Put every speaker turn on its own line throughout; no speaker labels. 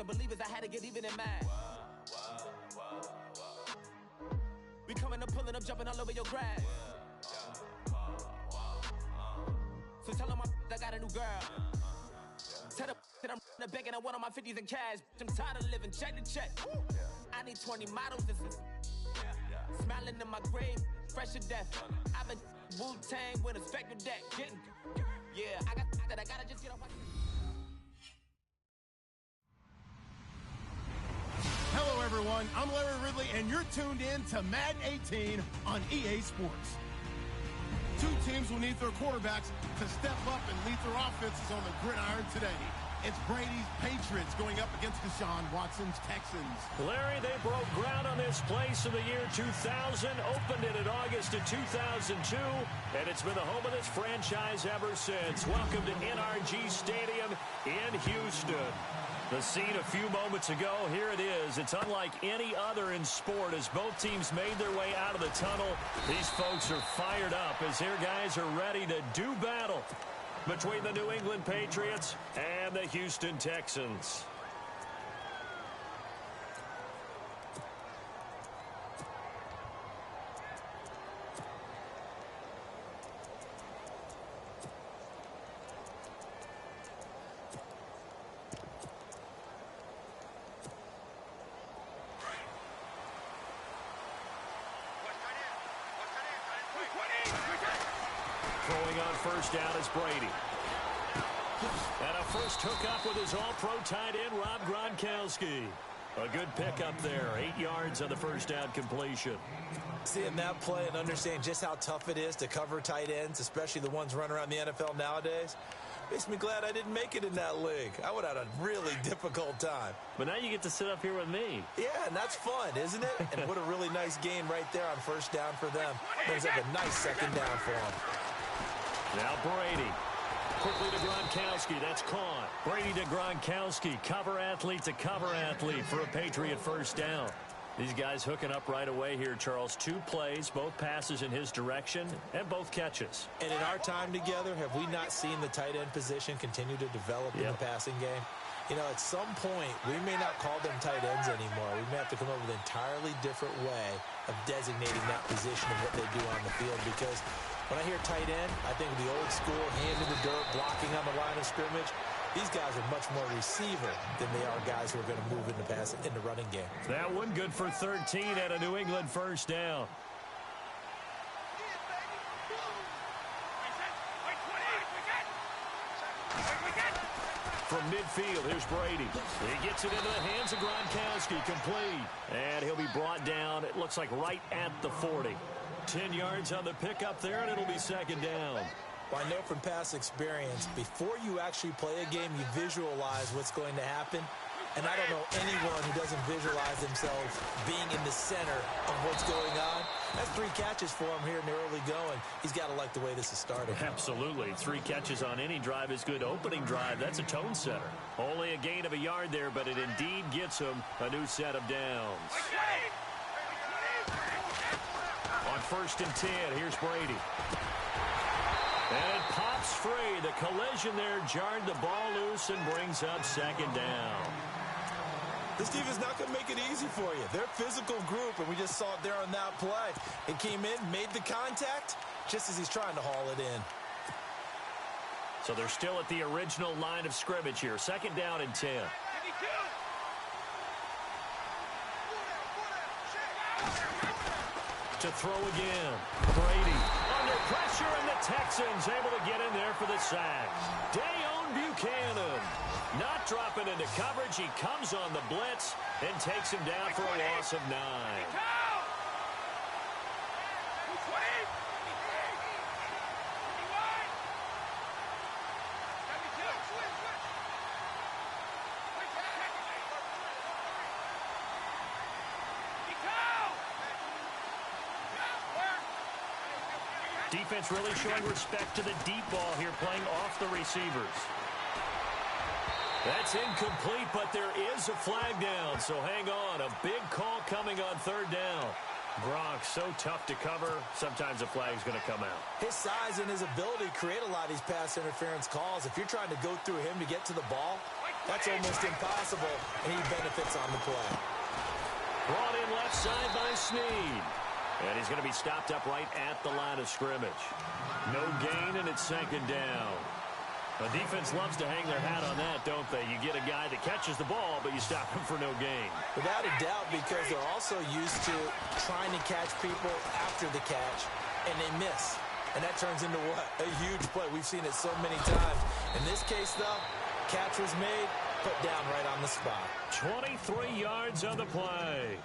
believers, I had to get even in mad. We coming up, pulling up, jumping all over your grass. So tell them I got a new girl. Tell them that I'm in the bank and I want on my 50s in cash. I'm tired of living check to check. I need 20 models. This is smiling in my grave, fresh to death. I've been Wu-Tang with a spectral deck. Getting, yeah, I gotta just get off my...
Hello, everyone. I'm Larry Ridley, and you're tuned in to Madden 18 on EA Sports. Two teams will need their quarterbacks to step up and lead their offenses on the gridiron today. It's Brady's Patriots going up against Deshaun Watson's Texans.
Larry, they broke ground on this place in the year 2000, opened it in August of 2002, and it's been the home of this franchise ever since. Welcome to NRG Stadium in Houston. The scene a few moments ago, here it is. It's unlike any other in sport as both teams made their way out of the tunnel. These folks are fired up as their guys are ready to do battle between the New England Patriots and the Houston Texans. Throwing on first down is Brady. And a first hookup with his all-pro tight end, Rob Gronkowski. A good pickup there, 8 yards on the first down completion.
Seeing that play and understanding just how tough it is to cover tight ends, especially the ones running around the NFL nowadays, makes me glad I didn't make it in that league. I would have had a really difficult time.
But now you get to sit up here with me.
Yeah, and that's fun, isn't it? And what a really nice gain right there on first down for them. Brings up a nice second down for them.
Now Brady. Quickly to Gronkowski. That's caught. Brady to Gronkowski. Cover athlete to cover athlete for a Patriot first down. These guys hooking up right away here, Charles. 2 plays, both passes in his direction, and both catches.
And in our time together, have we not seen the tight end position continue to develop in the passing game? You know, at some point, we may not call them tight ends anymore. We may have to come up with an entirely different way of designating that position and what they do on the field, because when I hear tight end, I think of the old school, hand in the dirt, blocking on the line of scrimmage. These guys are much more receiver than they are guys who are going to move in the running game.
That one good for 13 at a New England first down. From midfield, here's Brady. He gets it into the hands of Gronkowski, complete. And he'll be brought down, it looks like right at the 40. 10 yards on the pickup there, and it'll be second down.
Well, I know from past experience, before you actually play a game, you visualize what's going to happen. And I don't know anyone who doesn't visualize themselves being in the center of what's going on. That's 3 catches for him here in the early going. He's got to like the way this is started.
Absolutely. 3 catches on any drive is good. Opening drive, that's a tone setter. Only a gain of a yard there, but it indeed gets him a new set of downs. On 1st and 10, here's Brady. And it pops free. The collision there jarred the ball loose and brings up second down.
This team is not going to make it easy for you. They're a physical group, and we just saw it there on that play. It came in, made the contact, just as he's trying to haul it in.
So they're still at the original line of scrimmage here. Second down and 10. To throw again. Brady under pressure, and the Texans able to get in there for the sack. Dayon Buchanan not dropping into coverage. He comes on the blitz and takes him down for a loss of 9. Defense really showing respect to the deep ball here, playing off the receivers. That's incomplete, but there is a flag down, so hang on. A big call coming on 3rd down. Gronk, so tough to cover. Sometimes a flag's going to come out.
His size and his ability create a lot of these pass interference calls. If you're trying to go through him to get to the ball, That's almost impossible, and he benefits on the play.
Brought in left side by Snead. And he's going to be stopped up right at the line of scrimmage. No gain, and it's second down. The defense loves to hang their hat on that, don't they? You get a guy that catches the ball, but you stop him for no gain.
Without a doubt, because they're also used to trying to catch people after the catch, and they miss. And that turns into what? A huge play. We've seen it so many times. In this case, though, catch was made, put down right on the spot. 23 yards on the play.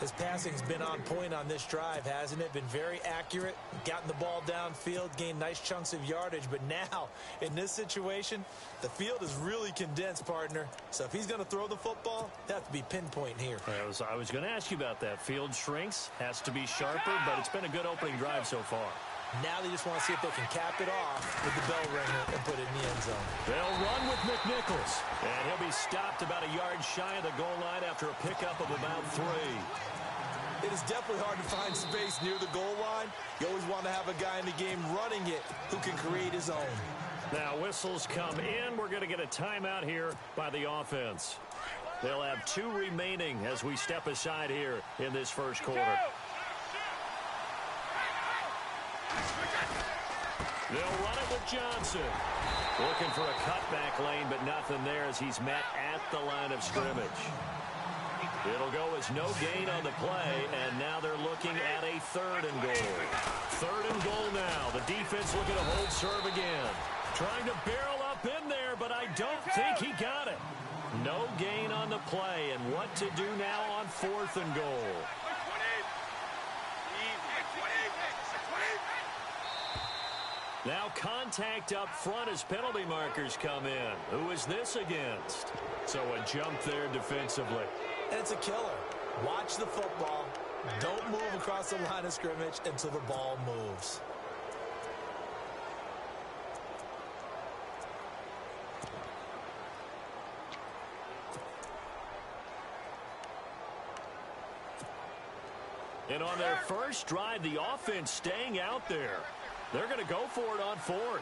His passing's been on point on this drive, hasn't it? Been very accurate, gotten the ball downfield, gained nice chunks of yardage. But now, in this situation, the field is really condensed, partner. So if he's going to throw the football, they have to be pinpoint here.
I was going to ask you about that. Field shrinks, has to be sharper, but it's been a good opening drive so far.
Now they just want to see if they can cap it off with the bell ringer and put it in the end zone.
They'll run with McNichols. And he'll be stopped about a yard shy of the goal line after a pickup of about 3.
It is definitely hard to find space near the goal line. You always want to have a guy in the game running it who can create his own.
Now whistles come in. We're going to get a timeout here by the offense. They'll have 2 remaining as we step aside here in this first quarter. They'll run it with Johnson. Looking for a cutback lane, but nothing there as he's met at the line of scrimmage. It'll go as no gain on the play, and now they're looking at a 3rd and goal. 3rd and goal now. The defense looking to hold serve again. Trying to barrel up in there, but I don't think he got it. No gain on the play, and what to do now on 4th and goal. Now contact up front as penalty markers come in. Who is this against? So a jump there defensively.
And it's a killer. Watch the football. Don't move across the line of scrimmage until the ball moves.
And on their first drive, the offense staying out there. They're going to go for it on 4th.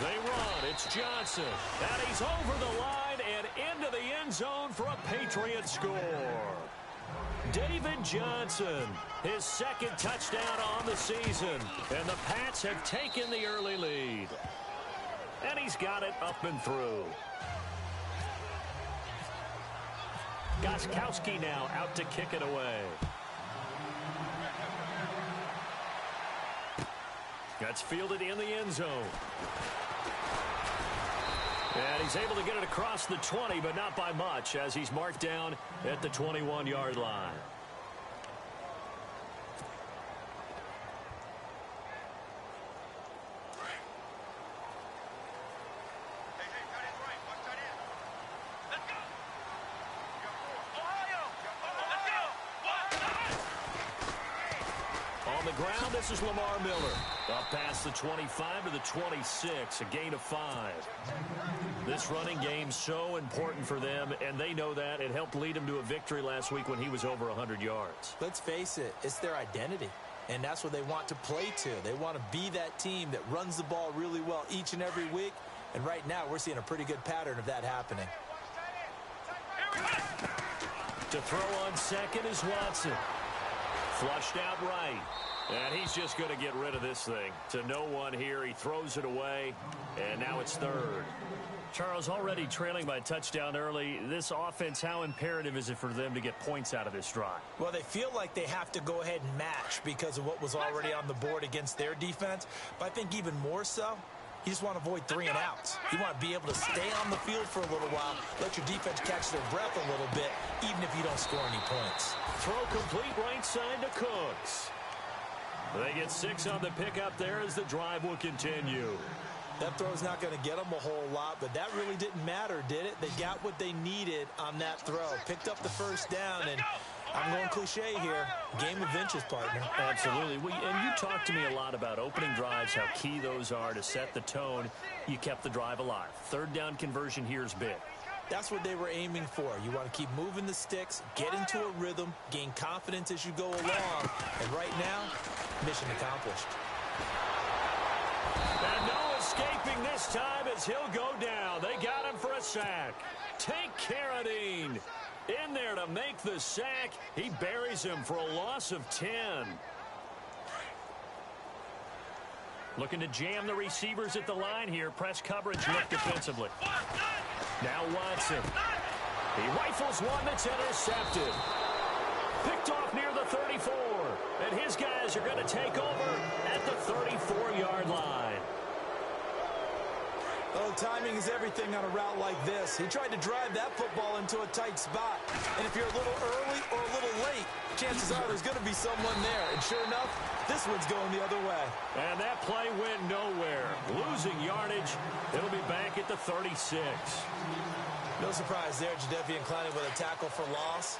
They run. It's Johnson. And he's over the line and into the end zone for a Patriot score. David Johnson, his 2nd touchdown on the season. And the Pats have taken the early lead. And he's got it up and through. Gostkowski now out to kick it away. That's fielded in the end zone. And he's able to get it across the 20, but not by much, as he's marked down at the 21-yard line. On the ground, this is Lamar Miller. Up past the 25 to the 26, a gain of 5. This running game so important for them, and they know that. It helped lead them to a victory last week when he was over 100 yards.
Let's face it, it's their identity, and that's what they want to play to. They want to be that team that runs the ball really well each and every week, and right now we're seeing a pretty good pattern of that happening.
To throw on 2nd is Watson. Flushed out right. And he's just going to get rid of this thing. To no one here. He throws it away. And now it's 3rd. Charles, already trailing by a touchdown early. This offense, how imperative is it for them to get points out of this drive?
Well, they feel like they have to go ahead and match because of what was already on the board against their defense. But I think even more so, you just want to avoid 3 and outs. You want to be able to stay on the field for a little while, let your defense catch their breath a little bit, even if you don't score any points.
Throw complete right side to Cooks. They get 6 on the pickup there as the drive will continue.
That throw's not going to get them a whole lot, but that really didn't matter, did it? They got what they needed on that throw. Picked up the first down, and I'm going cliche here. Game of inches, partner.
Absolutely. And you talked to me a lot about opening drives, how key those are to set the tone. You kept the drive alive. 3rd down conversion here is big.
That's what they were aiming for. You want to keep moving the sticks, get into a rhythm, gain confidence as you go along. And right now, mission accomplished.
And no escaping this time as he'll go down. They got him for a sack. Tank Carradine in there to make the sack. He buries him for a loss of 10. Looking to jam the receivers at the line here. Press coverage look defensively. Now Watson. He rifles one that's intercepted. Picked off near the 34. And his guys are going to take over at the 34-yard line.
Oh, timing is everything on a route like this. He tried to drive that football into a tight spot. And if you're a little early or a little late, chances are there's going to be someone there. And sure enough, this one's going the other way.
And that play went nowhere. Losing yardage. It'll be back at the 36.
No surprise there, Jadeveon Clowney with a tackle for loss.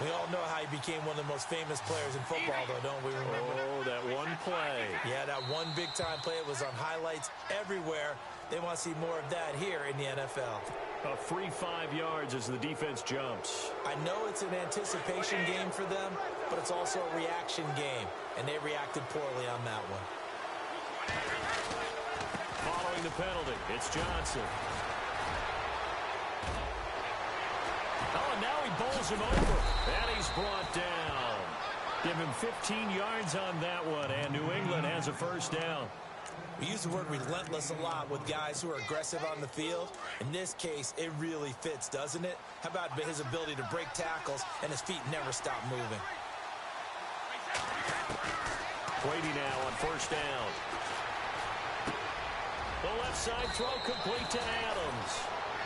We all know how he became one of the most famous players in football, though, don't we remember?
Oh, that one play.
Yeah, that one big-time play. It was on highlights everywhere. They want to see more of that here in the NFL.
A free 5 yards as the defense jumps.
I know it's an anticipation game for them, but it's also a reaction game, and they reacted poorly on that one.
Following the penalty, it's Johnson. Oh, and now he bowls him over, and he's brought down. Give him 15 yards on that one, and New England has a first down.
We use the word relentless a lot with guys who are aggressive on the field. In this case, it really fits, doesn't it? How about his ability to break tackles and his feet never stop moving?
Brady now on first down. The left side throw complete to Adams.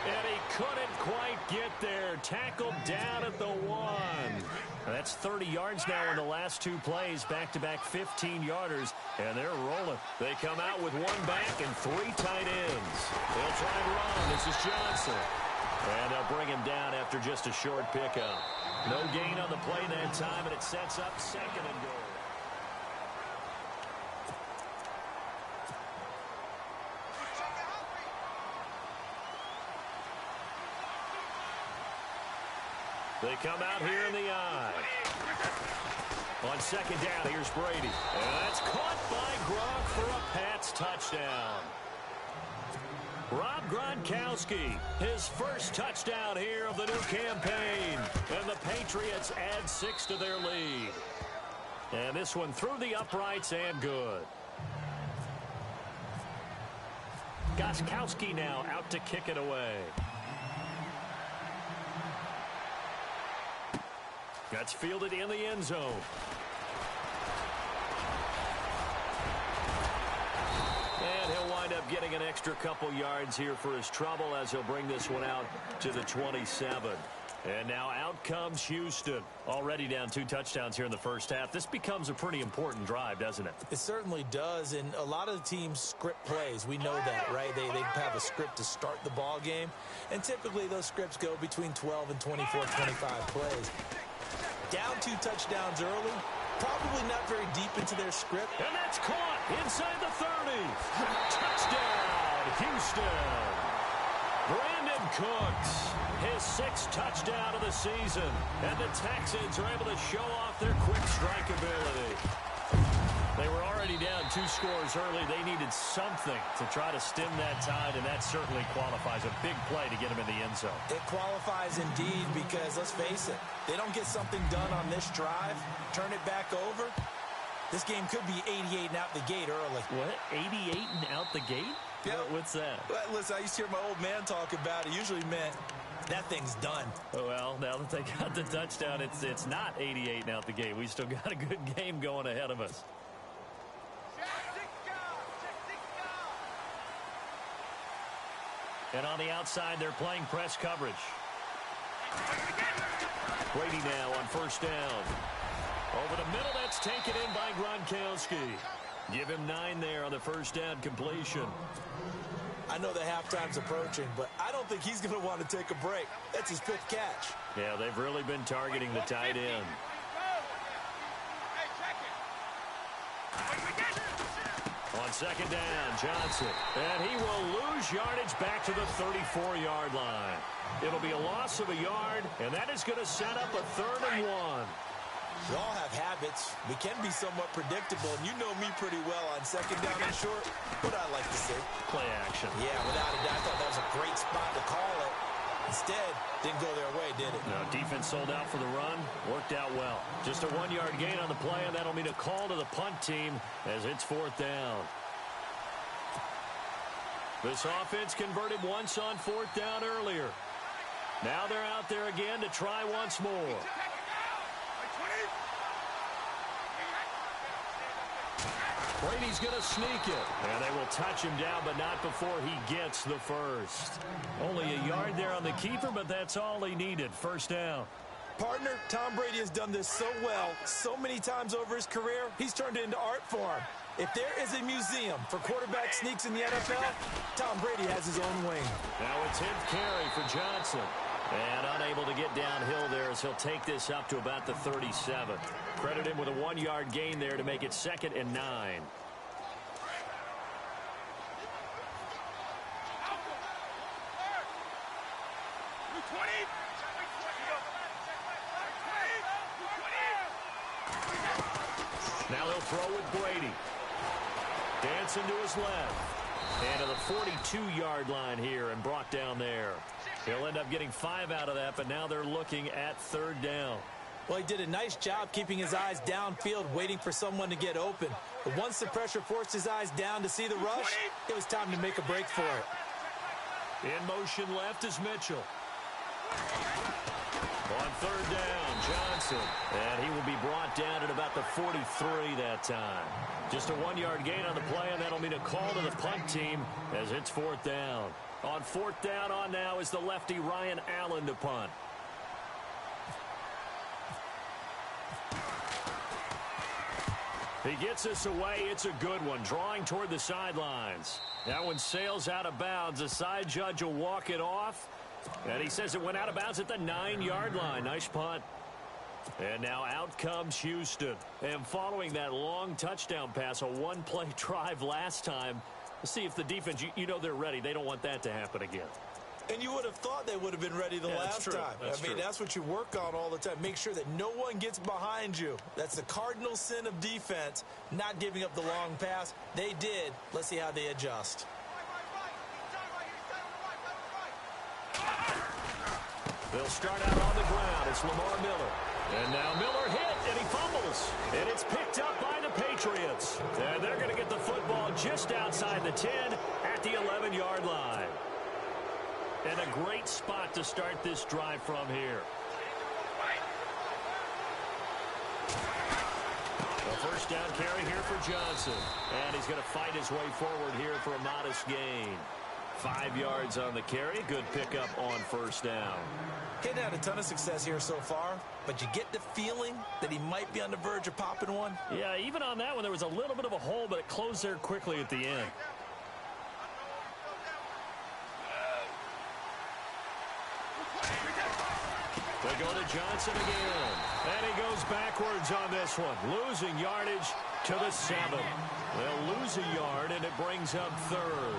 And he couldn't quite get there. Tackled down at the 1. That's 30 yards now in the last 2 plays. Back-to-back 15-yarders. And they're rolling. They come out with 1 back and 3 tight ends. They'll try and run. This is Johnson. And they'll bring him down after just a short pickup. No gain on the play that time, and it sets up 2nd and goal. They come out here in the eye. On 2nd down, here's Brady. And that's caught by Gronk for a Pats touchdown. Rob Gronkowski, his first touchdown here of the new campaign. And the Patriots add 6 to their lead. And this one through the uprights and good. Gronkowski now out to kick it away. That's fielded in the end zone. And he'll wind up getting an extra couple yards here for his trouble as he'll bring this one out to the 27. And now out comes Houston. Already down 2 touchdowns here in the first half. This becomes a pretty important drive, doesn't it?
It certainly does, and a lot of the teams script plays. We know that, right? They have a script to start the ball game, and typically those scripts go between 12 and 24, 25 plays. Down 2 touchdowns early, probably not very deep into their script.
And that's caught inside the 30. Touchdown, Houston. Brandon Cooks, his 6th touchdown of the season. And the Texans are able to show off their quick strike ability. They were already down 2 scores early. They needed something to try to stem that tide, and that certainly qualifies. A big play to get them in the end zone.
It qualifies indeed because, let's face it, they don't get something done on this drive, turn it back over, this game could be 88 and out the gate early.
What? 88 and out the gate?
Yeah.
What's that?
Well, listen, I used to hear my old man talk about it. Usually meant that thing's done.
Well, now that they got the touchdown, it's not 88 and out the gate. We still got a good game going ahead of us. And on the outside, they're playing press coverage. Brady now on first down. Over the middle, that's taken in by Gronkowski. Give him 9 there on the first down completion.
I know the halftime's approaching, but I don't think he's going to want to take a break. That's his 5th catch.
Yeah, they've really been targeting the tight end. On 2nd down, Johnson. And he will lose yardage back to the 34-yard line. It'll be a loss of a yard, and that is going to set up a 3rd and 1.
We all have habits. We can be somewhat predictable, and you know me pretty well on 2nd down and short. What I like to see.
play action.
Yeah, without a doubt. I thought that was a great spot to call it. Instead, didn't go their way, did it?
No, defense sold out for the run. Worked out well. Just a 1-yard gain on the play, and that'll mean a call to the punt team as it's 4th down. This offense converted once on 4th down earlier. Now they're out there again to try once more. Brady's going to sneak it. And they will touch him down, but not before he gets the first. Only a yard there on the keeper, but that's all he needed. 1st down.
Partner, Tom Brady has done this so well, so many times over his career, he's turned it into art form. If there is a museum for quarterback sneaks in the NFL, Tom Brady has his own wing.
Now a 10th carry for Johnson. And unable to get downhill there as he'll take this up to about the 37. Credit him with a 1-yard gain there to make it 2nd and 9. Now they'll throw with Brady. Dancing to his left. And to the 42-yard line here and brought down there. He'll end up getting 5 out of that, but now they're looking at 3rd down.
Well, he did a nice job keeping his eyes downfield, waiting for someone to get open. But once the pressure forced his eyes down to see the rush, it was time to make a break for it.
In motion left is Mitchell. On 3rd down, Johnson. And he will be brought down at about the 43 that time. Just a 1-yard gain on the play, and that'll mean a call to the punt team as it's 4th down. On 4th down on now is the lefty Ryan Allen to punt. He gets this away. It's a good one. Drawing toward the sidelines. That one sails out of bounds. The side judge will walk it off. And he says it went out of bounds at the 9-yard line. Nice punt. And now out comes Houston. And following that long touchdown pass, a 1-play drive last time, let's see if the defense, you know they're ready. They don't want that to happen again.
And you would have thought they would have been ready the last time. I mean, that's what you work on all the time. Make sure that no one gets behind you. That's the cardinal sin of defense, not giving up the long pass. They did. Let's see how they adjust.
They'll start out on the ground. It's Lamar Miller. And now Miller hit, and he fumbles. And it's picked up by the Patriots. And they're going to get the football just outside the 10 at the 11-yard line. And a great spot to start this drive from here. The 1st down carry here for Johnson. And he's going to fight his way forward here for a modest gain. 5 yards on the carry. Good pickup on 1st down.
Hadn't had a ton of success here so far, but you get the feeling that he might be on the verge of popping one.
Yeah, even on that one, there was a little bit of a hole, but it closed there quickly at the end. They go to Johnson again. And he goes backwards on this one. Losing yardage to the 7. They'll lose a yard, and it brings up 3rd.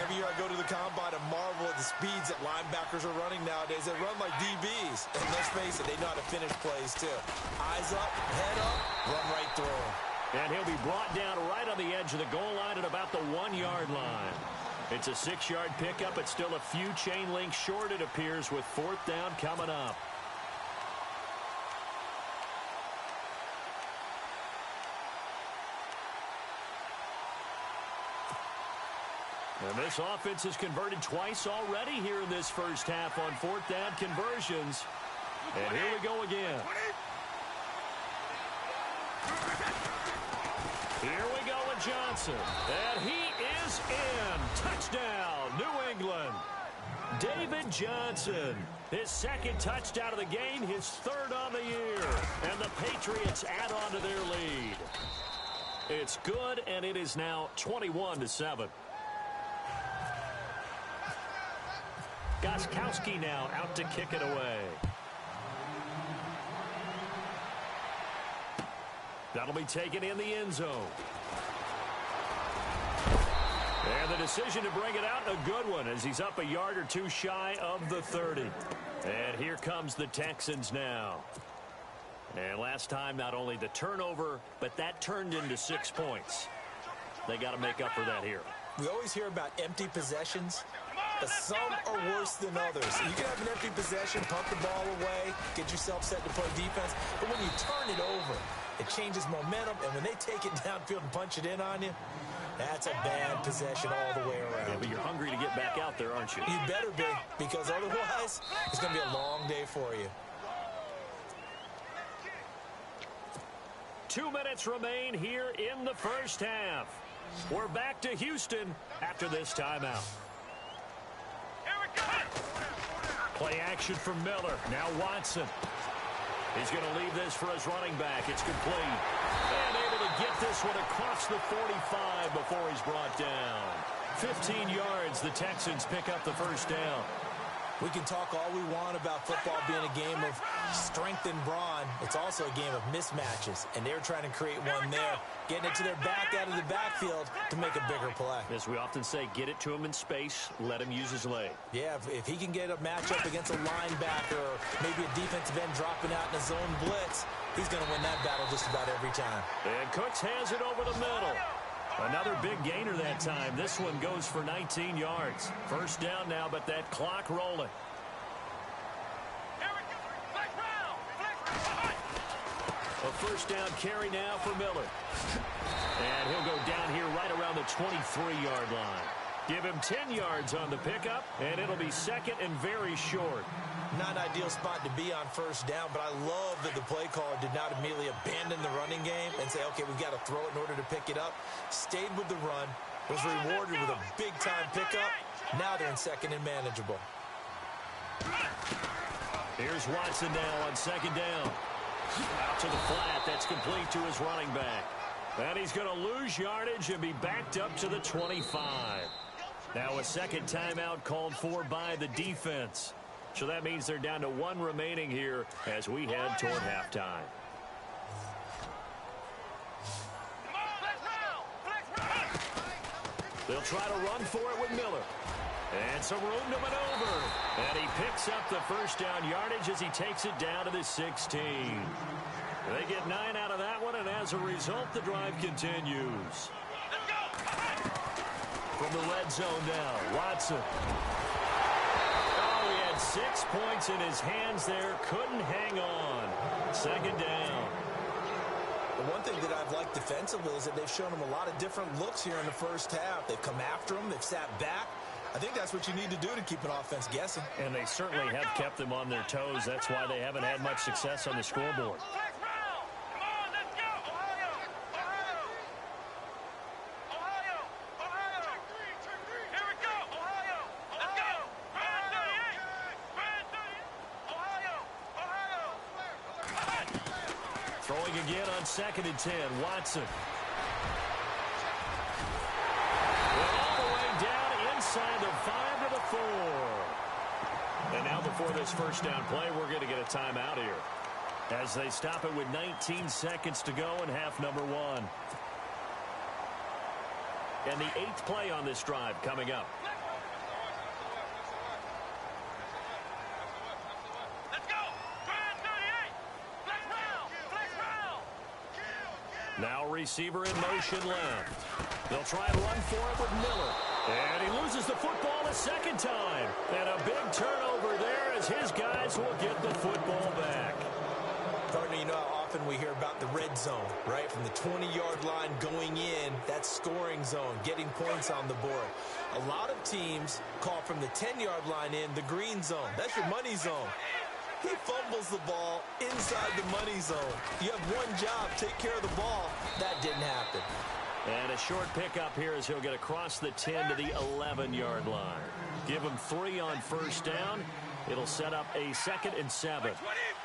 Every year I go to the combine and marvel at the speeds that linebackers are running nowadays. They run like DBs. And let's face it, they know how to finish plays too. Eyes up, head up, run right through.
And he'll be brought down right on the edge of the goal line at about the 1-yard line. It's a 6-yard pickup. It's still a few chain links short, it appears, with 4th down coming up. And this offense has converted twice already here in this first half on 4th down conversions. And here we go again. Here we go with Johnson. And he is in. Touchdown, New England. David Johnson. His 2nd touchdown of the game, his 3rd on the year. And the Patriots add on to their lead. It's good, and it is now 21-7. Gostkowski now out to kick it away. That'll be taken in the end zone. And the decision to bring it out, a good one, as he's up a yard or two shy of the 30. And here comes the Texans now. And last time, not only the turnover, but that turned into 6 points. They got to make up for that here.
We always hear about empty possessions, but some are worse than others. You can have an empty possession, punt the ball away, get yourself set to play defense, but when you turn it over, it changes momentum, and when they take it downfield and punch it in on you, that's a bad possession all the way around.
Yeah, but you're hungry to get back out there, aren't you?
You better be, because otherwise, it's going to be a long day for you.
2 minutes remain here in the first half. We're back to Houston after this timeout. Play action from Miller. Now Watson. He's going to leave this for his running back. It's complete. And able to get this one across the 45 before he's brought down. 15 yards. The Texans pick up the first down.
We can talk all we want about football being a game of strength and brawn. It's also a game of mismatches, and they're trying to create one there, getting it to their back out of the backfield to make a bigger play.
As we often say, get it to him in space, let him use his leg.
Yeah, if he can get a matchup against a linebacker or maybe a defensive end dropping out in a zone blitz, he's going to win that battle just about every time.
And Cooks has it over the middle. Another big gainer that time. This one goes for 19 yards. First down now, but that clock rolling. A first down carry now for Miller. And he'll go down here right around the 23-yard line. Give him 10 yards on the pickup, and it'll be second and very short.
Not an ideal spot to be on first down, but I love that the play caller did not immediately abandon the running game and say, okay, we've got to throw it in order to pick it up. Stayed with the run, was rewarded with a big-time pickup. Now they're in second and manageable.
Here's Watson now on second down. Out to the flat. That's complete to his running back. And he's going to lose yardage and be backed up to the 25. Now a second timeout called for by the defense. So that means they're down to one remaining here as we head toward halftime. They'll try to run for it with Miller. And some room to maneuver. And he picks up the first down yardage as he takes it down to the 16. They get 9 out of that one, and as a result, the drive continues. From the red zone now, Watson. 6 points in his hands there. Couldn't hang on. Second down.
The one thing that I've liked defensively is that they've shown him a lot of different looks here in the first half. They've come after him. They've sat back. I think that's what you need to do to keep an offense guessing.
And they certainly have kept them on their toes. That's why they haven't had much success on the scoreboard. Throwing again on second and 10. Watson. All the way down inside the 5 to the 4. And now before this first down play, we're going to get a timeout here. As they stop it with 19 seconds to go in half number 1. And the 8th play on this drive coming up. Now receiver in motion left. They'll try and run for it with Miller. And he loses the football a second time. And a big turnover there as his guys will get the football back.
Partner, you know how often we hear about the red zone, right? From the 20-yard line going in, that's scoring zone, getting points on the board. A lot of teams call from the 10-yard line in the green zone. That's your money zone. He fumbles the ball inside the money zone. You have one job, take care of the ball. That didn't happen.
And a short pickup here as he'll get across the 10 to the 11-yard line. Give him 3 on first down. It'll set up a 2nd and 7.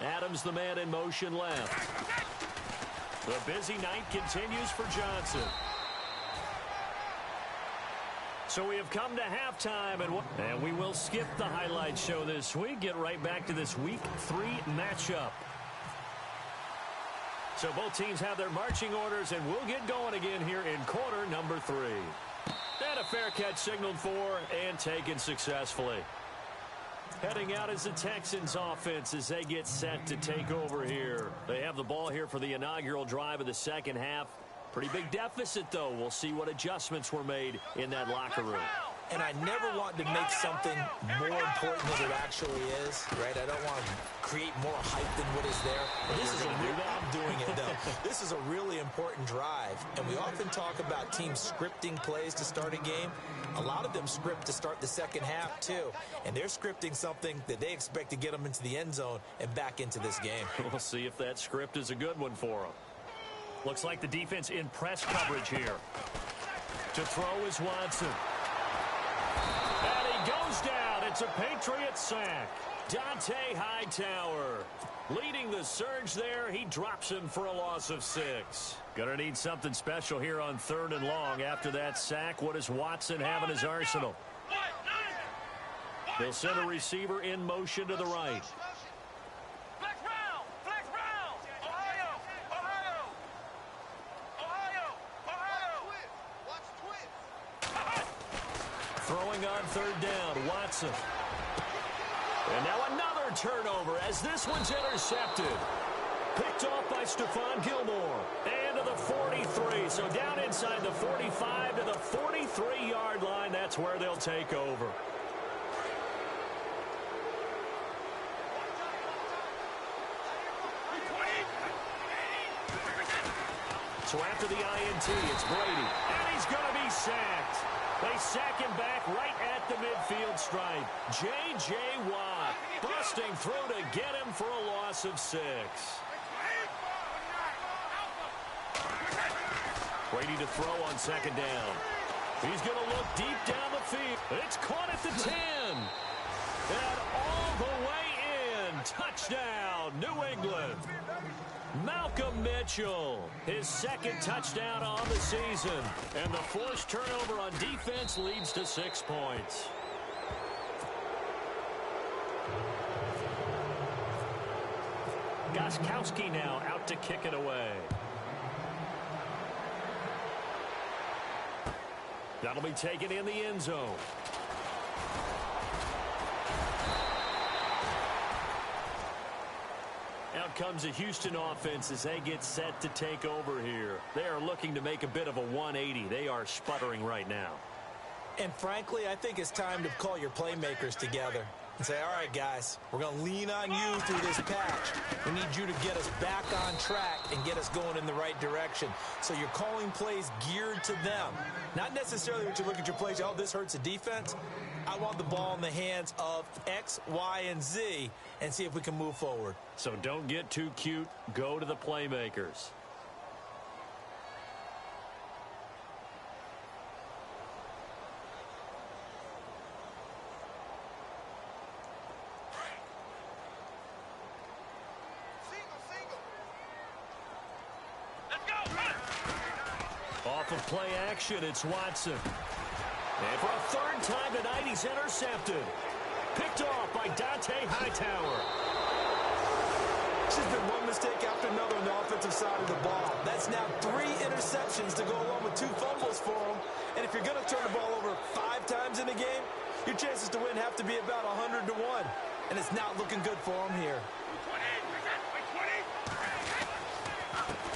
Adams, the man in motion left. The busy night continues for Johnson. So we have come to halftime, and we will skip the highlight show this week. Get right back to this Week 3 matchup. So both teams have their marching orders, and we'll get going again here in quarter number 3. And a fair catch signaled for and taken successfully. Heading out is the Texans offense as they get set to take over here. They have the ball here for the inaugural drive of the second half. Pretty big deficit, though. We'll see what adjustments were made in that locker room.
And I never want to make something more important than it actually is, right? I don't want to create more hype than what is there. But this is I'm doing it, though. This is a really important drive. And we often talk about teams scripting plays to start a game. A lot of them script to start the second half, too. And they're scripting something that they expect to get them into the end zone and back into this game.
We'll see if that script is a good one for them. Looks like the defense in press coverage here. To throw is Watson. And he goes down. It's a Patriot sack. Dante Hightower leading the surge there. He drops him for a loss of 6. Gonna need something special here on 3rd and long. After that sack, what does Watson have in his arsenal? He'll send a receiver in motion to the right. Throwing on 3rd down, Watson. And now another turnover as this one's intercepted. Picked off by Stephon Gilmore. And to the 43. So down inside the 45 to the 43-yard line. That's where they'll take over. So after the INT, it's Brady. And he's going to be sacked. They sack him back right at the midfield stripe. J.J. Watt busting through to get him for a loss of 6. Brady to throw on 2nd down. He's going to look deep down the field. It's caught at the 10. And all the way in. Touchdown, New England. Malcolm Mitchell, his 2nd touchdown on the season. And the forced turnover on defense leads to 6 points. Gostkowski now out to kick it away. That'll be taken in the end zone. Out comes the Houston offense as they get set to take over here. They are looking to make a bit of a 180. They are sputtering right now.
And frankly, I think it's time to call your playmakers together and say, all right, guys, we're going to lean on you through this patch. We need you to get us back on track and get us going in the right direction. So you're calling plays geared to them. Not necessarily what you look at your plays, oh, this hurts the defense. I want the ball in the hands of X, Y, and Z and see if we can move forward.
So don't get too cute. Go to the playmakers. Off of play action, it's Watson. And for a 3rd time tonight, he's intercepted. Picked off by Dante Hightower.
It's just been one mistake after another on the offensive side of the ball. That's now 3 interceptions to go along with 2 fumbles for him. And if you're going to turn the ball over 5 times in a game, your chances to win have to be about 100 to 1. And it's not looking good for him here.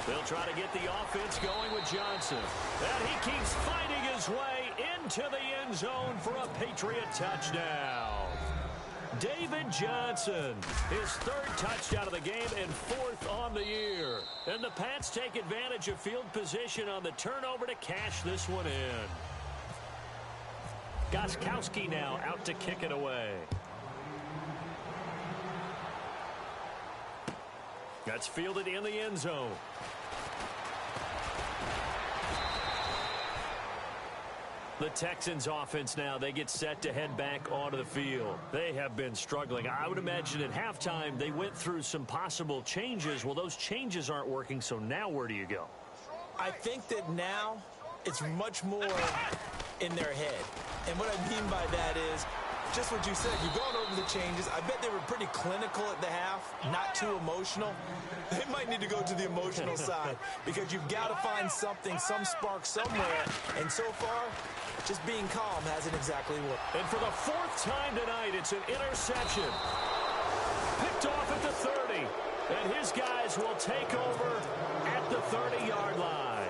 They'll try to get the offense going with Johnson. And he keeps fighting his way into the end zone for a Patriot touchdown. David Johnson, his 3rd touchdown of the game and 4th on the year. And the Pats take advantage of field position on the turnover to cash this one in. Gostkowski now out to kick it away. That's fielded in the end zone. The Texans offense now, they get set to head back onto the field. They have been struggling. I would imagine at halftime they went through some possible changes. Well, those changes aren't working, so now where do you go?
I think that now it's much more in their head. And what I mean by that is just what you said. You've gone over the changes. I bet they were pretty clinical at the half, not too emotional. They might need to go to the emotional side because you've got to find something, some spark somewhere. And so far, just being calm hasn't exactly worked.
And for the 4th time tonight, it's an interception. Picked off at the 30. And his guys will take over at the 30-yard line.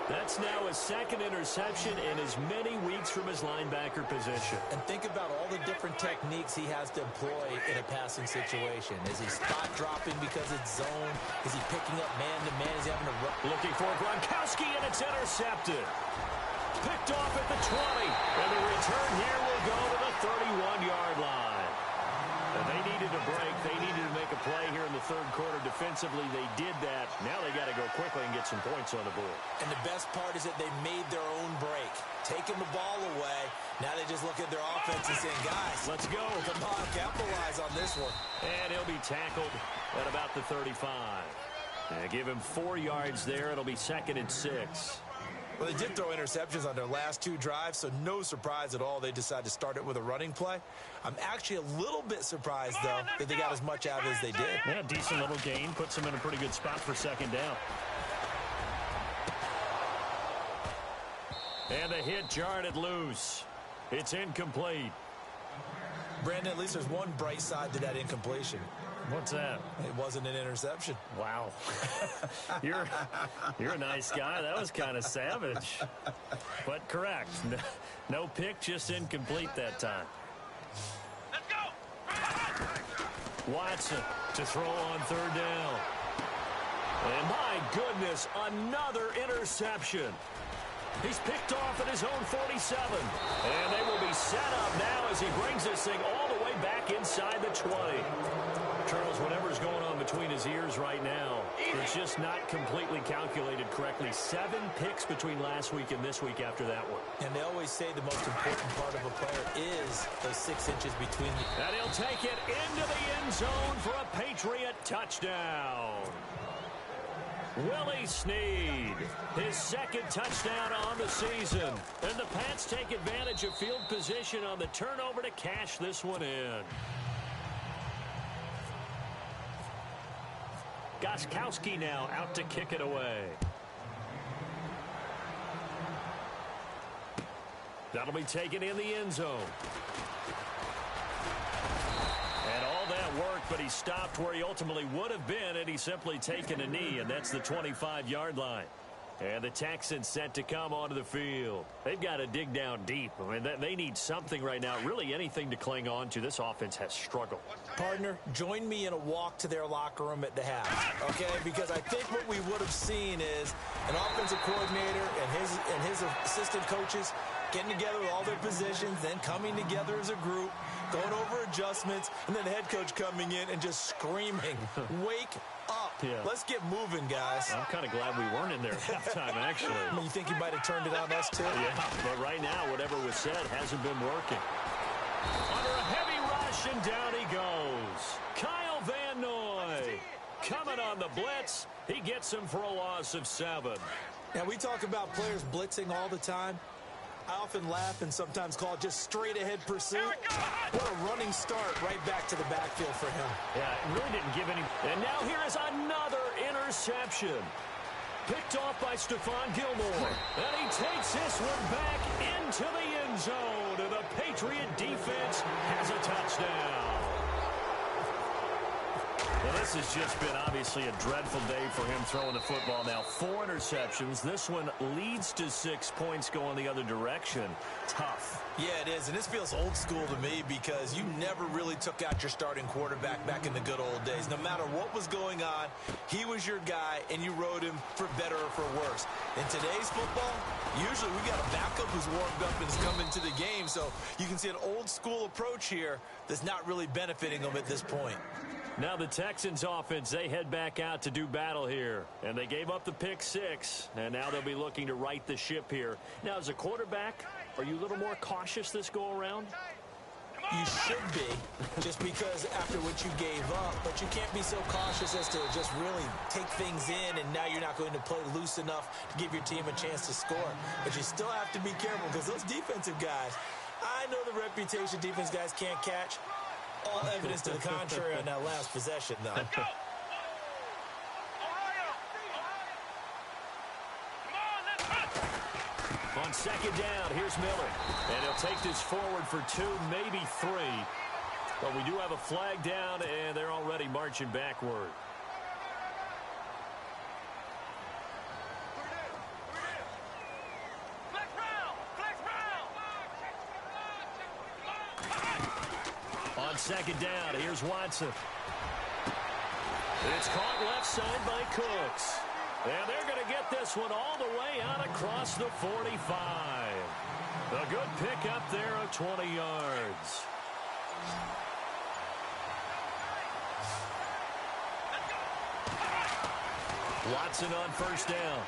That's now his second interception in as many weeks from his linebacker position.
And think about all the different techniques he has to employ in a passing situation. Is he spot dropping because it's zone? Is he picking up man-to-man? Is he having to run?
Looking for Gronkowski, and it's intercepted. Picked off at the 20. And the return here will go to the 31-yard line. And they needed a break. They needed to make a play here in the third quarter. Defensively, they did that. Now they got to go quickly and get some points on the board.
And the best part is that they made their own break. Taking the ball away. Now they just look at their offense and saying, guys,
let's go.
Come on, capitalize on this one.
And he'll be tackled at about the 35. And give him 4 yards there. It'll be 2nd and 6.
Well, they did throw interceptions on their last 2 drives, so no surprise at all they decided to start it with a running play. I'm actually a little bit surprised, though, that they got as much out of it as they did.
Yeah, decent little gain. Puts them in a pretty good spot for 2nd down. And the hit jarred it loose. It's incomplete.
Brandon, at least there's one bright side to that incompletion.
What's that?
It wasn't an interception.
Wow. You're a nice guy. That was kind of savage. But correct. No pick, just incomplete that time.
Let's go!
Watson to throw on 3rd down. And my goodness, another interception. He's picked off at his own 47. And they will be set up now as he brings this thing all the way back inside the 20. Charles, whatever's going on between his ears right now, it's just not completely calculated correctly. 7 picks between last week and this week after that one.
And they always say the most important part of a player is those 6 inches between the...
And he'll take it into the end zone for a Patriot touchdown. Willie Snead, his 2nd touchdown on the season. And the Pats take advantage of field position on the turnover to cash this one in. Gostkowski now out to kick it away. That'll be taken in the end zone. And all that work, but he stopped where he ultimately would have been, and he's simply taken a knee, and that's the 25-yard line. And the Texans set to come onto the field. They've got to dig down deep. I mean, they need something right now, really anything to cling on to. This offense has struggled.
Partner, join me in a walk to their locker room at the half, okay? Because I think what we would have seen is an offensive coordinator and his assistant coaches getting together with all their positions, then coming together as a group, going over adjustments, and then the head coach coming in and just screaming, wake up.
Yeah.
Let's get moving, guys.
I'm kind of glad we weren't in there at halftime, actually.
I mean, you think he might have turned it on us, too?
Yeah, but right now, whatever was said hasn't been working. Under a heavy rush, and down he goes. Kyle Van Noy coming on the blitz. He gets him for a loss of 7.
Now, we talk about players blitzing all the time. I often laugh and sometimes call it just straight-ahead pursuit. What a running start right back to the backfield for him.
Yeah, it really didn't give any. And now here is another interception. Picked off by Stephon Gilmore. And he takes this one back into the end zone. And the Patriot defense has a touchdown. Well, this has just been obviously a dreadful day for him throwing the football now. 4 interceptions. This one leads to 6 points going the other direction. Tough.
Yeah, it is. And this feels old school to me because you never really took out your starting quarterback back in the good old days. No matter what was going on, he was your guy, and you rode him for better or for worse. In today's football, usually we got a backup who's warmed up and is coming to the game. So you can see an old school approach here that's not really benefiting them at this point.
Now the Texans offense, they head back out to do battle here. And they gave up the pick 6. And now they'll be looking to right the ship here. Now as a quarterback, are you a little more cautious this go around?
You should be, just because after what you gave up. But you can't be so cautious as to just really take things in, and now you're not going to play loose enough to give your team a chance to score. But you still have to be careful because those defensive guys, I know the reputation defense guys can't catch. All evidence to the contrary on that last possession, though.
Let's go!
On 2nd down, here's Miller. And he'll take this forward for 2, maybe 3. But we do have a flag down, and they're already marching backward. On second down, here's Watson. It's caught left side by Cooks. And they're going to get this one all the way out across the 45. A good pickup there of 20 yards. Watson on first down.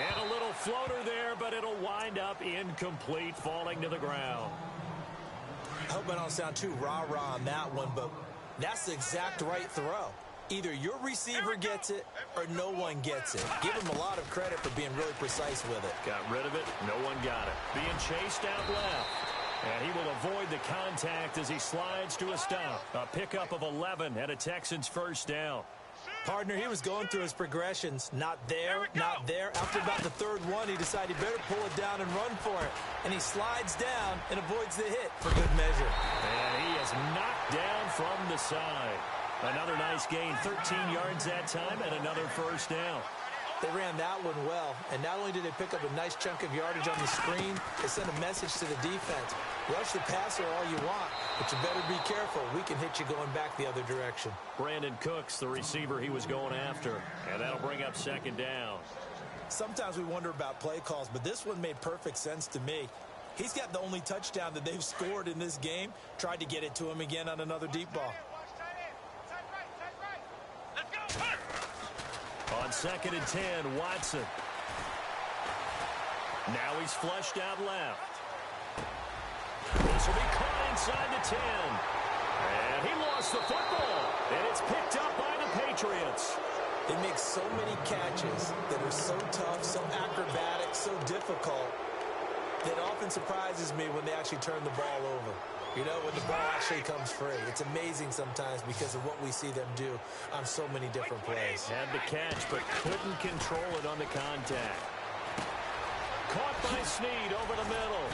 And a little floater there, but it'll wind up incomplete, falling to the ground.
I hope I don't sound too rah-rah on that one, but that's the exact right throw. Either your receiver gets it or no one gets it. Give him a lot of credit for being really precise with it.
Got rid of it. No one got it. Being chased out left. And he will avoid the contact as he slides to a stop. A pickup of 11 and a Texans first down.
Partner, he was going through his progressions. Not there, not there. After about the third one, he decided he better pull it down and run for it. And he slides down and avoids the hit for good measure.
And he is knocked down from the side. Another nice gain, 13 yards that time, and another first down.
They ran that one well, and not only did they pick up a nice chunk of yardage on the screen, they sent a message to the defense. Rush the passer all you want, but you better be careful. We can hit you going back the other direction.
Brandon Cooks, the receiver he was going after, and that'll bring up second down.
Sometimes we wonder about play calls, but this one made perfect sense to me. He's got the only touchdown that they've scored in this game. Tried to get it to him again on another deep ball.
On second and 10, Watson. Now he's flushed out left. This will be caught inside the 10. And he lost the football. And it's picked up by the Patriots.
They make so many catches that are so tough, so acrobatic, so difficult, that often surprises me when they actually turn the ball over. You know, when the ball actually comes free. It's amazing sometimes because of what we see them do on so many different plays.
Had the catch, but couldn't control it on the contact. Caught by Snead over the middle.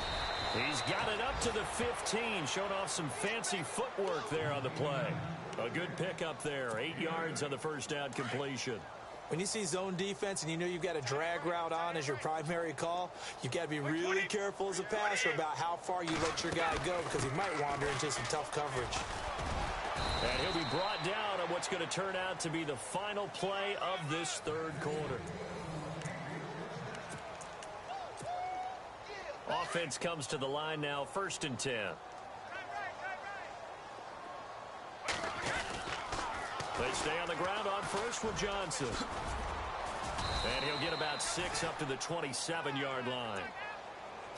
He's got it up to the 15, showing off some fancy footwork there on the play. A good pickup there, 8 yards on the first down completion.
When you see zone defense and you know you've got a drag route on as your primary call, you've got to be really careful as a passer about how far you let your guy go because he might wander into some tough coverage.
And he'll be brought down on what's going to turn out to be the final play of this third quarter. Offense comes to the line now, 1st and 10. They stay on the ground on first with Johnson. And he'll get about 6 up to the 27-yard line.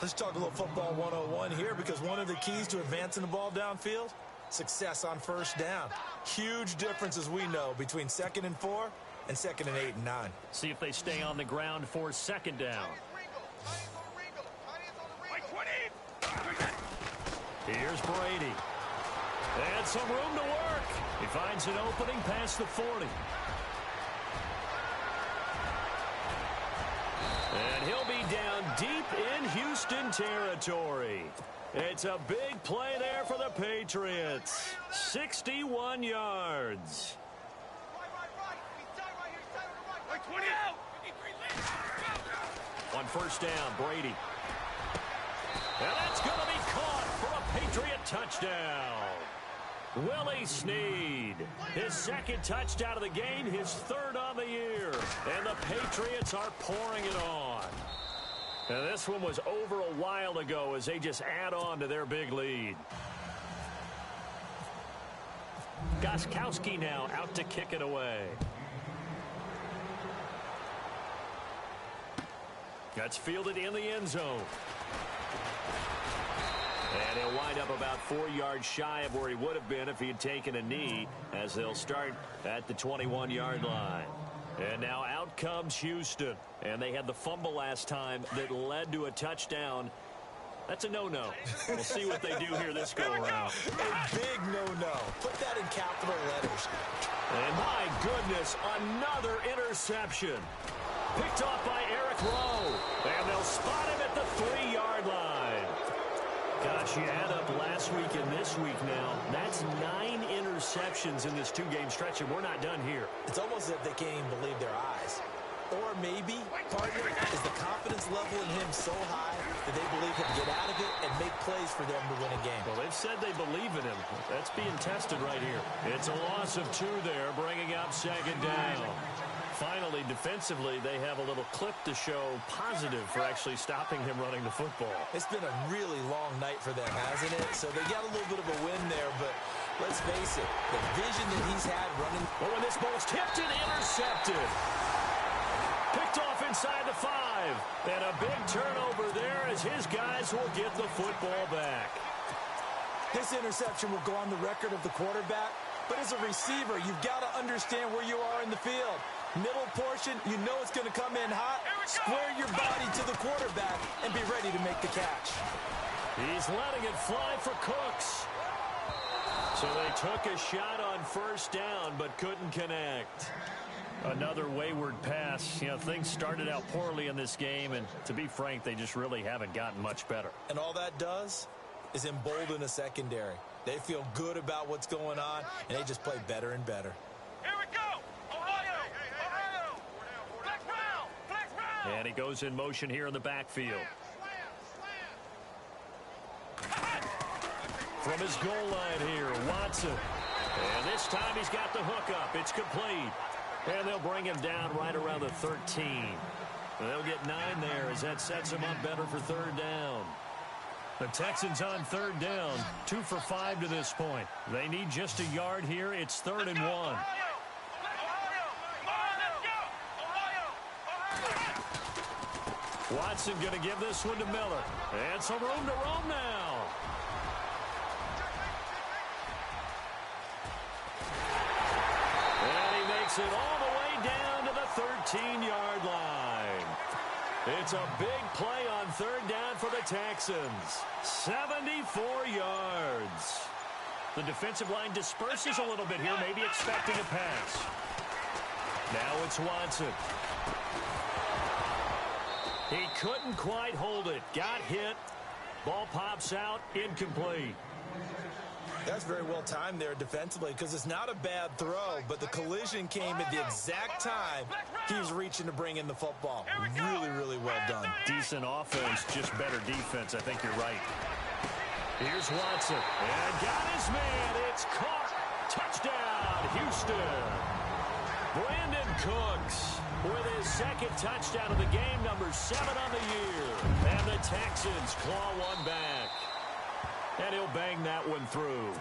Let's talk a little football 101 here because one of the keys to advancing the ball downfield, success on first down. Huge difference, as we know, between 2nd and 4 and 2nd and 8 and 9.
See if they stay on the ground for second down. Here's Brady. And some room to work. He finds an opening past the 40. And he'll be down deep in Houston territory. It's a big play there for the Patriots. 61 yards. On first down, Brady. And that's going to be caught for a Patriot touchdown. Willie Snead, his 2nd touchdown of the game, his 3rd on the year. And the Patriots are pouring it on. And this one was over a while ago as they just add on to their big lead. Gostkowski now out to kick it away. That's fielded in the end zone. And he'll wind up about 4 yards shy of where he would have been if he had taken a knee, as they'll start at the 21-yard line. And now out comes Houston. And they had the fumble last time that led to a touchdown. That's a no-no. We'll see what they do here this go-around.
A big no-no. Put that in capital letters.
And my goodness, another interception. Picked off by Eric Rowe. And they'll spot him at the 3-yard line. Gosh, you add up last week and this week now. That's 9 interceptions in this 2-game stretch, and we're not done here.
It's almost as if they can't even believe their eyes. Or maybe, partner, is the confidence level in him so high that they believe he'll get out of it and make plays for them to win a game.
Well, they've said they believe in him. That's being tested right here. It's a loss of 2 there, bringing up second down. Finally, defensively, they have a little clip to show positive for actually stopping him running the football.
It's been a really long night for them, hasn't it? So they got a little bit of a win there, but let's face it, the vision that he's had running.
Oh, and this ball's tipped and intercepted. Picked off inside the 5. And a big turnover there as his guys will get the football back.
This interception will go on the record of the quarterback, but as a receiver, you've got to understand where you are in the field. Middle portion, you know it's going to come in hot. Square your body to the quarterback and be ready to make the catch.
He's letting it fly for Cooks. So they took a shot on first down but couldn't connect. Another wayward pass. You know, things started out poorly in this game, and to be frank, they just really haven't gotten much better. And
all that does is embolden a secondary. They feel good about what's going on, and they just play better and better.
Here we go! Ohio! Ohio! Flex round! Flex round!
And he goes in motion here in the backfield. From his goal line here, Watson. And this time he's got the hook up. It's complete. And they'll bring him down right around the 13. They'll get 9 there as that sets him up better for third down. The Texans on third down, 2 for 5 to this point. They need just a yard here. It's 3rd and 1. Watson going to give this one to Miller. And some room to roam now. And he makes it all the way down to the 13-yard line. It's a big play on third down for the Texans. 74 yards. The defensive line disperses a little bit here, maybe expecting a pass. Now it's Watson. He couldn't quite hold it. Got hit. Ball pops out. Incomplete.
That's very well timed there defensively because it's not a bad throw, but the collision came at the exact time he was reaching to bring in the football. Really, really well done.
Decent offense, just better defense. I think you're right. Here's Watson. And got his man. It's caught. Touchdown, Houston. Brandon Cooks with his 2nd touchdown of the game, number 7 on the year. And the Texans claw one back. And he'll bang that one through.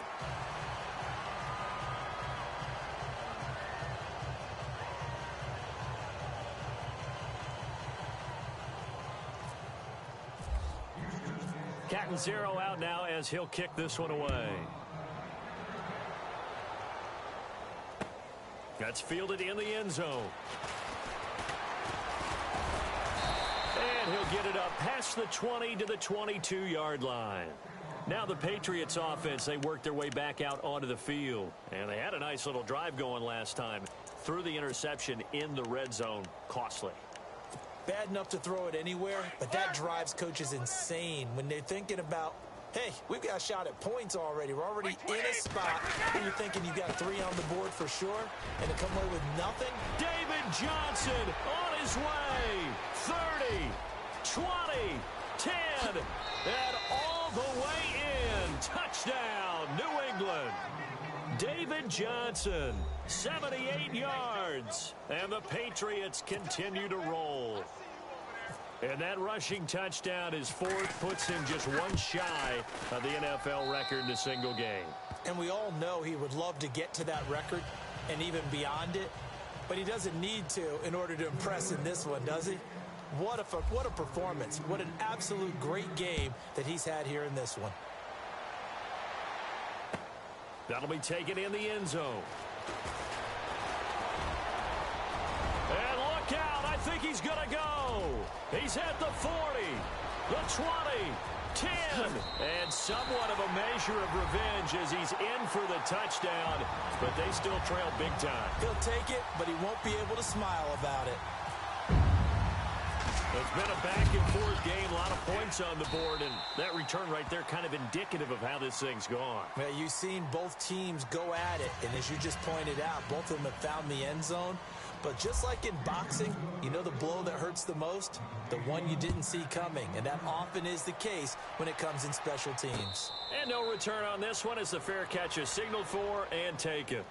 Catanzaro out now as he'll kick this one away. That's fielded in the end zone. And he'll get it up past the 20 to the 22-yard line. Now the Patriots offense, they worked their way back out onto the field. And they had a nice little drive going last time. Threw the interception in the red zone. Costly.
Bad enough to throw it anywhere, but that drives coaches insane when they're thinking about, hey, we've got a shot at points already. We're already in a spot where you're thinking you've got 3 on the board for sure, and to come away with nothing.
David Johnson on his way. 30, 20, 10, and all the way in. Touchdown, New England. David Johnson, 78 yards. And the Patriots continue to roll. And that rushing touchdown is 4th, puts him just 1 shy of the NFL record in a single game.
And we all know he would love to get to that record and even beyond it, but he doesn't need to in order to impress in this one, does he? What a performance. What an absolute great game that he's had here in this one.
That'll be taken in the end zone. And look out. I think he's going to go. He's at the 40, the 20, 10. And somewhat of a measure of revenge as he's in for the touchdown. But they still trail big time.
He'll take it, but he won't be able to smile about it.
It's been a back-and-forth game, a lot of points on the board, and that return right there kind of indicative of how this thing's gone.
Well, you've seen both teams go at it, and as you just pointed out, both of them have found the end zone. But just like in boxing, you know the blow that hurts the most? The one you didn't see coming, and that often is the case when it comes in special teams.
And no return on this one as the fair catch is signaled for and taken.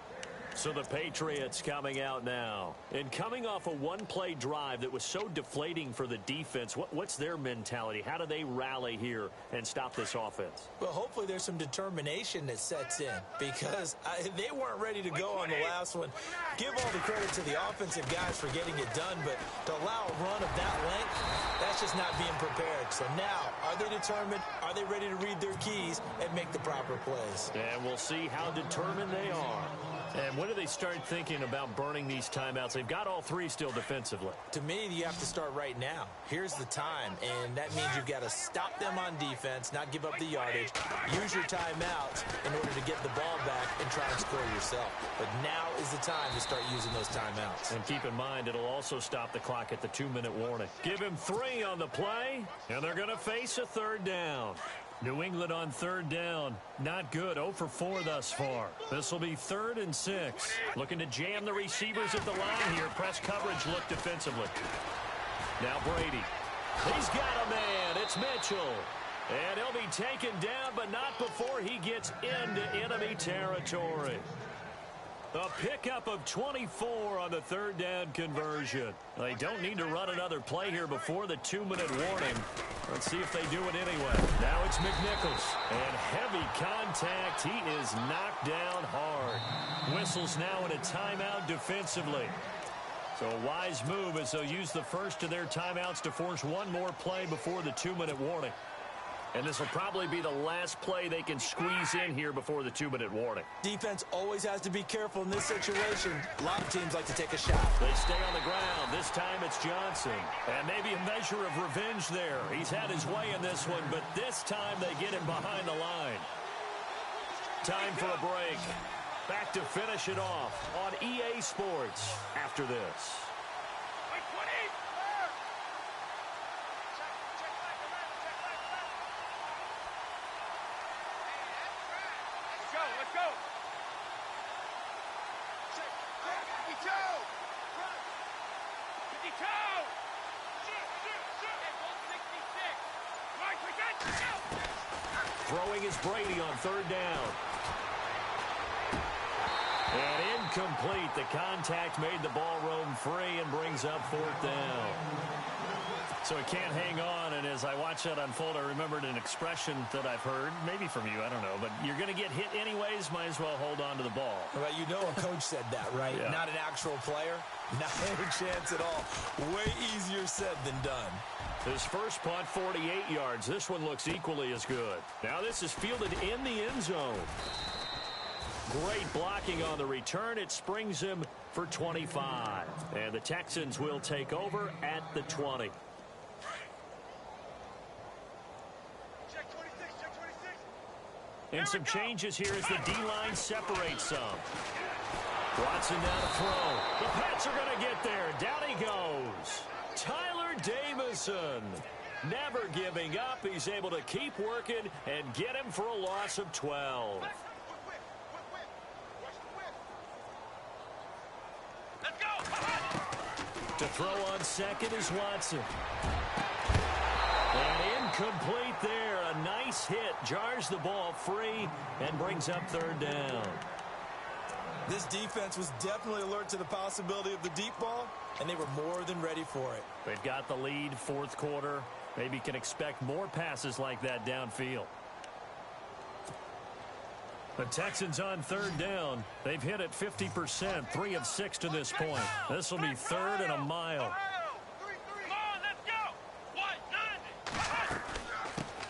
So the Patriots coming out now. And coming off a one-play drive that was so deflating for the defense, what's their mentality? How do they rally here and stop this offense?
Well, hopefully there's some determination that sets in because they weren't ready to go on the last one. Give all the credit to the offensive guys for getting it done, but to allow a run of that length, that's just not being prepared. So now, are they determined? Are they ready to read their keys and make the proper plays?
And we'll see how determined they are. And when do they start thinking about burning these timeouts? They've got all three still defensively.
To me, you have to start right now. Here's the time, and that means you've got to stop them on defense, not give up the yardage, use your timeouts in order to get the ball back and try and score yourself. But now is the time to start using those timeouts.
And keep in mind, it'll also stop the clock at the 2-minute warning. Give him 3 on the play, and they're going to face a third down. New England on third down. Not good. 0 for 4 thus far. This will be 3rd and 6. Looking to jam the receivers at the line here. Press coverage look defensively. Now Brady. He's got a man. It's Mitchell. And he'll be taken down, but not before he gets into enemy territory. A pickup of 24 on the third down conversion. They don't need to run another play here before the 2-minute warning. Let's see if they do it anyway. Now it's McNichols. And heavy contact. He is knocked down hard. Whistles now in a timeout defensively. So a wise move as they'll use the first of their timeouts to force one more play before the 2-minute warning. And this will probably be the last play they can squeeze in here before the 2-minute warning.
Defense always has to be careful in this situation. A lot of teams like to take a shot.
They stay on the ground. This time it's Johnson. And maybe a measure of revenge there. He's had his way in this one, but this time they get him behind the line. Time for a break. Back to finish it off on EA Sports after this. Throwing is Brady on third down. And incomplete. The contact made the ball roam free and brings up 4th down. So it can't hang on, and as I watch that unfold, I remembered an expression that I've heard, maybe from you, I don't know, but you're going to get hit anyways, might as well hold on to the ball.
Well, you know a coach said that, right?
Yeah.
Not an actual player. Not a chance at all. Way easier said than done.
His first punt, 48 yards. This one looks equally as good. Now this is fielded in the end zone. Great blocking on the return. It springs him for 25. And the Texans will take over at the 20. And some changes here as the D-line separates some. Watson down to throw. The Pats are going to get there. Down he goes. Tyler Davison. Never giving up. He's able to keep working and get him for a loss of 12.
Let's go.
To throw on second is Watson. And incomplete there. A nice hit. Jars the ball free and brings up third down.
This defense was definitely alert to the possibility of the deep ball, and they were more than ready for it.
They've got the lead, fourth quarter. Maybe can expect more passes like that downfield. The Texans on third down. They've hit it 50%, 3 of 6 to this point. This will be 3rd and a mile.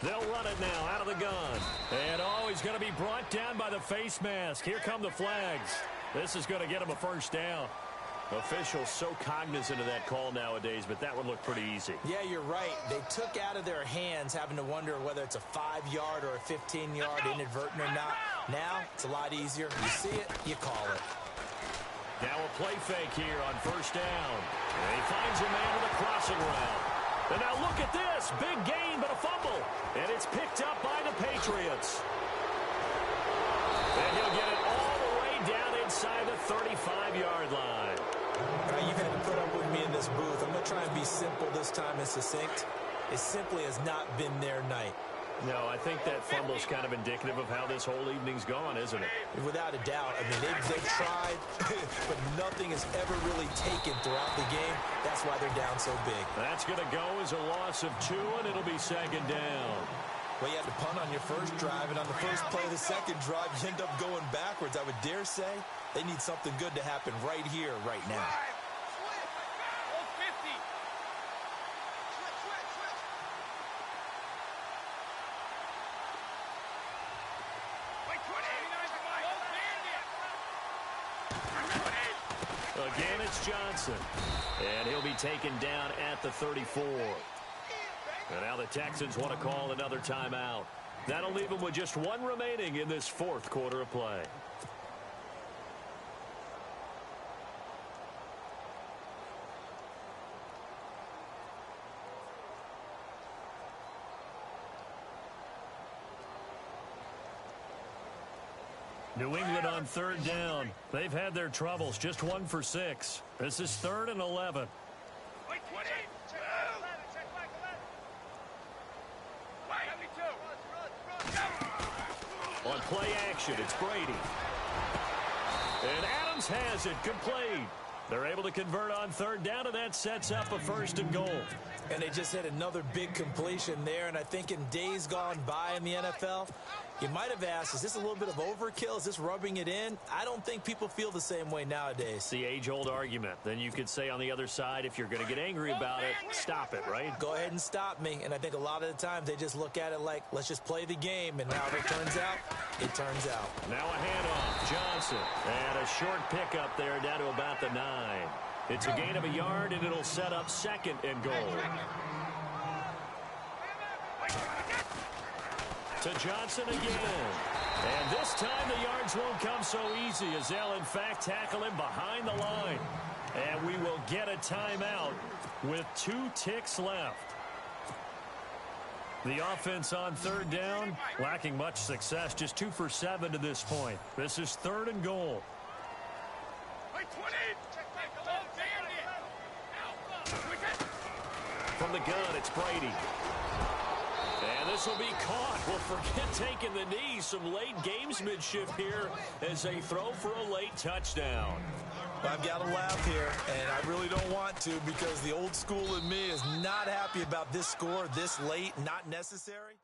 They'll run it now out of the gun. And he's going to be brought down by the face mask. Here come the flags. This is going to get him a first down. Officials so cognizant of that call nowadays, but that would look pretty easy.
Yeah, you're right. They took out of their hands having to wonder whether it's a 5-yard or a 15-yard inadvertent or not. Now, it's a lot easier. You see it, you call it.
Now a play fake here on first down. And he finds a man with a crossing route. And now look at this. Big gain, but a fumble. And it's picked up by the Patriots. And he'll get it all the way down inside the 35-yard line.
You've had to put up with me in this booth. I'm going to try and be simple this time and succinct. It simply has not been their night.
No, I think that fumble's kind of indicative of how this whole evening's gone, isn't it?
Without a doubt. I mean, they've tried, but nothing has ever really taken throughout the game. That's why they're down so big.
That's going to go as a loss of 2, and it'll be second down.
Well, you had to punt on your first drive, and on the first play of the second drive, you end up going backwards. I would dare say they need something good to happen right here, right now.
Again, it's Johnson, and he'll be taken down at the 34. And now the Texans want to call another timeout. That'll leave them with just 1 remaining in this 4th quarter of play. New England on 3rd down. They've had their troubles, just 1 for 6. This is 3rd and 11. On play action, it's Brady. And Adams has it, complete. They're able to convert on 3rd down, and that sets up a 1st and goal.
And they just had another big completion there, and I think in days gone by in the NFL, you might have asked, is this a little bit of overkill? Is this rubbing it in? I don't think people feel the same way nowadays.
The age-old argument. Then you could say on the other side, if you're going to get angry about it, stop it, right?
Go ahead and stop me. And I think a lot of the times they just look at it like, let's just play the game. And however it turns out, it turns out.
Now a handoff. Johnson. And a short pickup there down to about the 9. It's a gain of a yard, and it'll set up 2nd and goal. To Johnson again. And this time the yards won't come so easy as they'll, in fact, tackle him behind the line. And we will get a timeout with 2 ticks left. The offense on 3rd down, lacking much success, just 2 for 7 to this point. This is 3rd and goal. From the gun, it's Brady. And this will be caught. Well, forget taking the knee. Some late gamesmanship here as they throw for a late touchdown.
I've got to laugh here, and I really don't want to because the old school in me is not happy about this score this late, not necessary.